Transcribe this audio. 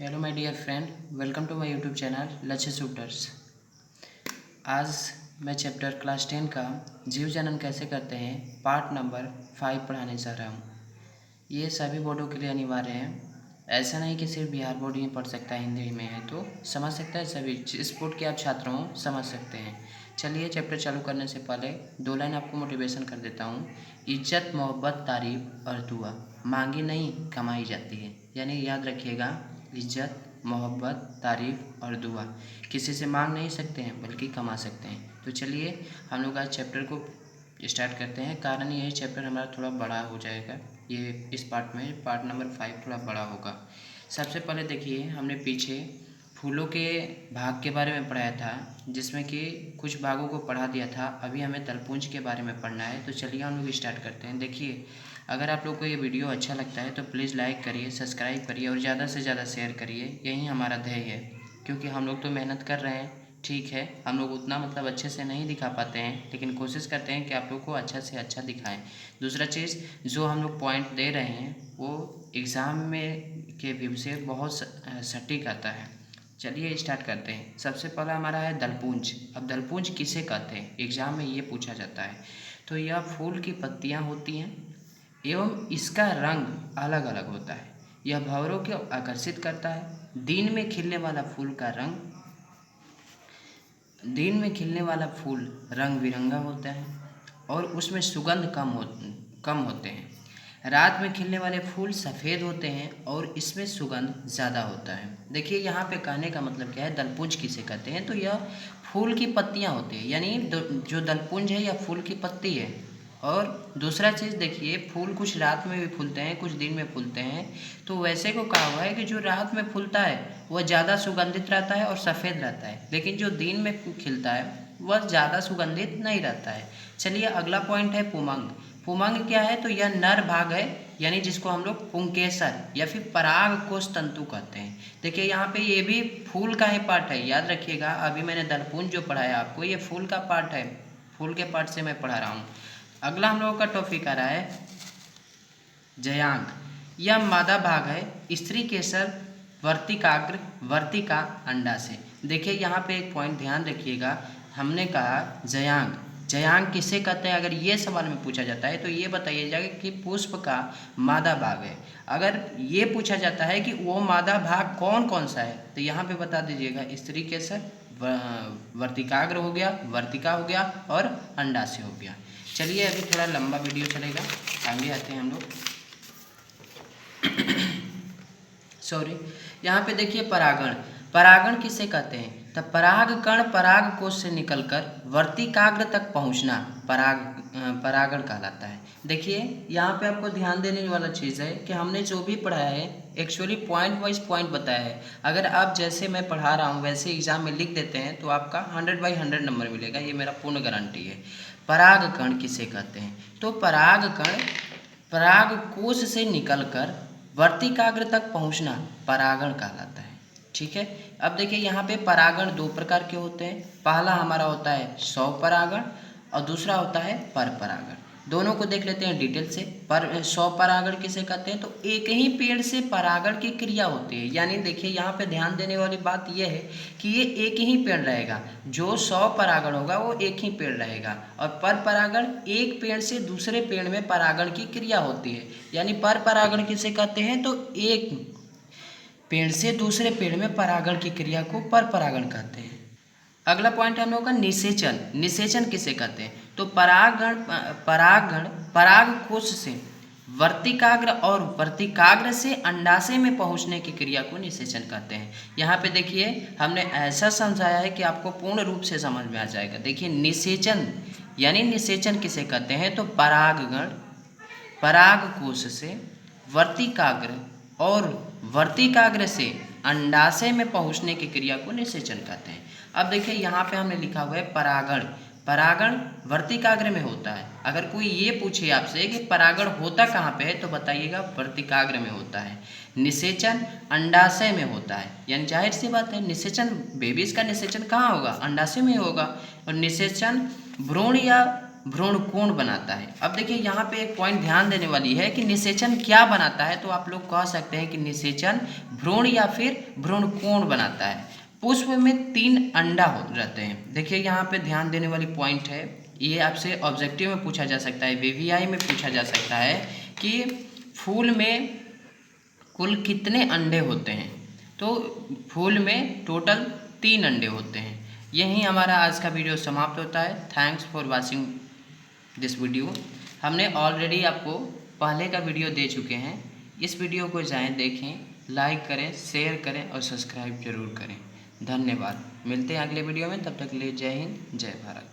Hello my dear friend, welcome to my YouTube channel Lakshya shooters. आज मैं chapter class 10 का जीव जनन कैसे करते हैं पार्ट नंबर 5 पढ़ाने जा रहा हूँ। ये सभी बोर्डों के लिए अनिवार्य है। ऐसा नहीं कि सिर्फ बिहार बोर्ड ही पढ़ सकता है, हिंदी में है तो समझ सकता है, सभी जिस बोर्ड के आप छात्र हों समझ सकते हैं। चलिए चैप्टर चालू करने से पहले 2 लाइन आपको मोटिवेशन कर देता हूँ। इज्जत, मोहब्बत, तारीफ और दुआ मांगी नहीं कमाई जाती है। यानी याद रखिएगा, इज्जत, मोहब्बत, तारीफ और दुआ किसी से मांग नहीं सकते हैं बल्कि कमा सकते हैं। तो चलिए हम लोग आज चैप्टर को स्टार्ट करते हैं। कारण यही चैप्टर हमारा थोड़ा बड़ा हो जाएगा, ये इस पार्ट में पार्ट नंबर 5 थोड़ा बड़ा होगा। सबसे पहले देखिए, हमने पीछे फूलों के भाग के बारे में पढ़ाया था, जिसमें कि कुछ भागों को पढ़ा दिया था। अभी हमें दलपुंज के बारे में पढ़ना है। तो चलिए हम लोग स्टार्ट करते हैं। देखिए, अगर आप लोग को ये वीडियो अच्छा लगता है तो प्लीज़ लाइक करिए, सब्सक्राइब करिए और ज़्यादा से ज़्यादा शेयर करिए। यही हमारा ध्येय है, क्योंकि हम लोग तो मेहनत कर रहे हैं। ठीक है, हम लोग उतना अच्छे से नहीं दिखा पाते हैं, लेकिन कोशिश करते हैं कि आप लोग को अच्छा से अच्छा दिखाएं। दूसरा चीज़, जो हम लोग पॉइंट दे रहे हैं वो एग्ज़ाम में के व्यू से बहुत सटीक आता है। चलिए स्टार्ट करते हैं। सबसे पहला हमारा है दलपुंज। अब दलपुंज किसे कहते हैं, एग्ज़ाम में ये पूछा जाता है। तो यह फूल की पत्तियाँ होती हैं एवं इसका रंग अलग अलग होता है। यह भंवरों को आकर्षित करता है। दिन में खिलने वाला फूल रंग बिरंगा होता है और उसमें सुगंध कम होते हैं। रात में खिलने वाले फूल सफ़ेद होते हैं और इसमें सुगंध ज़्यादा होता है। देखिए यहाँ पे कहने का मतलब क्या है, दलपुंज किसे कहते हैं, तो यह फूल की पत्तियाँ होती है। यानी जो दलपुंज है यह फूल की पत्ती है। और दूसरा चीज़ देखिए, फूल कुछ रात में भी फूलते हैं, कुछ दिन में फूलते हैं। तो वैसे को कहा हुआ है कि जो रात में फूलता है वह ज़्यादा सुगंधित रहता है और सफ़ेद रहता है, लेकिन जो दिन में खिलता है वह ज़्यादा सुगंधित नहीं रहता है। चलिए अगला पॉइंट है पुमंग। पुमंग क्या है, तो यह नर भाग है, यानी जिसको हम लोग पुंकेसर या फिर पराग कोष तंतु कहते हैं। देखिए यहाँ पे ये भी फूल का ही पार्ट है, याद रखिएगा। अभी मैंने दलपुंज जो पढ़ाया आपको, ये फूल का पार्ट है, फूल के पार्ट से मैं पढ़ा रहा हूँ। अगला हम लोगों का टॉपिक आ रहा है जयांग। यह मादा भाग है, स्त्री केसर वर्तिकाग्र वर्तिका अंडा से। देखिए यहाँ पे एक पॉइंट ध्यान रखिएगा, हमने कहा जयांग। जयांग किसे कहते हैं, अगर ये सवाल में पूछा जाता है तो ये बताइए जाएगा कि पुष्प का मादा भाग है। अगर ये पूछा जाता है कि वो मादा भाग कौन कौन सा है, तो यहाँ पे बता दीजिएगा स्त्री केसर, वर्तिकाग्र हो गया, वर्तिका हो गया और अंडा से हो गया। चलिए अभी थोड़ा लंबा वीडियो चलेगा, आगे आते हैं हम लोग। सॉरी, यहाँ पे देखिए परागण। परागण किसे कहते हैं, तब परागकण पराग कोश से निकलकर वर्तिकाग्र तक पहुँचना परागण कहलाता है। देखिए यहाँ पे आपको ध्यान देने वाला चीज़ है कि हमने जो भी पढ़ाया है एक्चुअली पॉइंट वाइज पॉइंट बताया है। अगर आप जैसे मैं पढ़ा रहा हूँ वैसे एग्जाम में लिख देते हैं तो आपका 100/100 नंबर मिलेगा, ये मेरा पूर्ण गारंटी है। परागकण किसे कहते हैं, तो परागकण पराग कोश से निकलकर वर्तिकाग्र तक पहुंचना परागण कहलाता है। ठीक है, अब देखिए यहाँ पे परागण 2 प्रकार के होते हैं। पहला हमारा होता है स्वपरागण और दूसरा होता है पर परागण। दोनों को देख लेते हैं डिटेल से। स्वपरागण किसे कहते हैं, तो एक ही पेड़ से परागण की क्रिया होती है। यानी देखिए यहाँ पे ध्यान देने वाली बात यह है कि ये एक ही पेड़ रहेगा, जो स्वपरागण होगा वो एक ही पेड़ रहेगा, और पर परागण एक पेड़ से दूसरे पेड़ में परागण की क्रिया होती है। यानी पर परागण किसे कहते हैं, तो एक पेड़ से दूसरे पेड़ में परागण की क्रिया को पर परागण कहते हैं। अगला पॉइंट हम लोग का निषेचन। निषेचन किसे कहते हैं, तो परागण पराग कोश से वर्तिकाग्र और वर्तिकाग्र से अंडाशय में पहुंचने की क्रिया को निषेचन कहते हैं। यहाँ पे देखिए हमने ऐसा समझाया है कि आपको पूर्ण रूप से समझ में आ जाएगा। देखिए निषेचन यानी निषेचन किसे कहते हैं, तो परागगण पराग कोश से वर्तिकाग्र और वर्तिकाग्र से अंडाशय में पहुंचने की क्रिया को निषेचन कहते हैं। अब देखिए यहाँ पे हमने लिखा हुआ है परागण। परागण वर्तिकाग्र में होता है। अगर कोई ये पूछे आपसे कि परागण होता कहाँ पे है, तो बताइएगा वर्तिकाग्र में होता है। निषेचन अंडाशय में होता है। यानी जाहिर सी बात है, निषेचन बेबीज का निषेचन कहाँ होगा, अंडाशय में होगा। और निषेचन भ्रूण या भ्रूण कोण बनाता है। अब देखिए यहाँ पे एक पॉइंट ध्यान देने वाली है कि निषेचन क्या बनाता है, तो आप लोग कह सकते हैं कि निषेचन भ्रूण या फिर भ्रूण कोण बनाता है। पुष्प में 3 अंडा रहते हैं। देखिए यहाँ पे ध्यान देने वाली पॉइंट है, ये आपसे ऑब्जेक्टिव में पूछा जा सकता है, वीवीआई में पूछा जा सकता है कि फूल में कुल कितने अंडे होते हैं। तो फूल में टोटल 3 अंडे होते हैं। यही हमारा आज का वीडियो समाप्त होता है। Thanks for watching this video. हमने ऑलरेडी आपको पहले का वीडियो दे चुके हैं, इस वीडियो को जाएं देखें, लाइक करें, शेयर करें और सब्सक्राइब जरूर करें। धन्यवाद। मिलते हैं अगले वीडियो में, तब तक के लिए जय हिंद, जय भारत।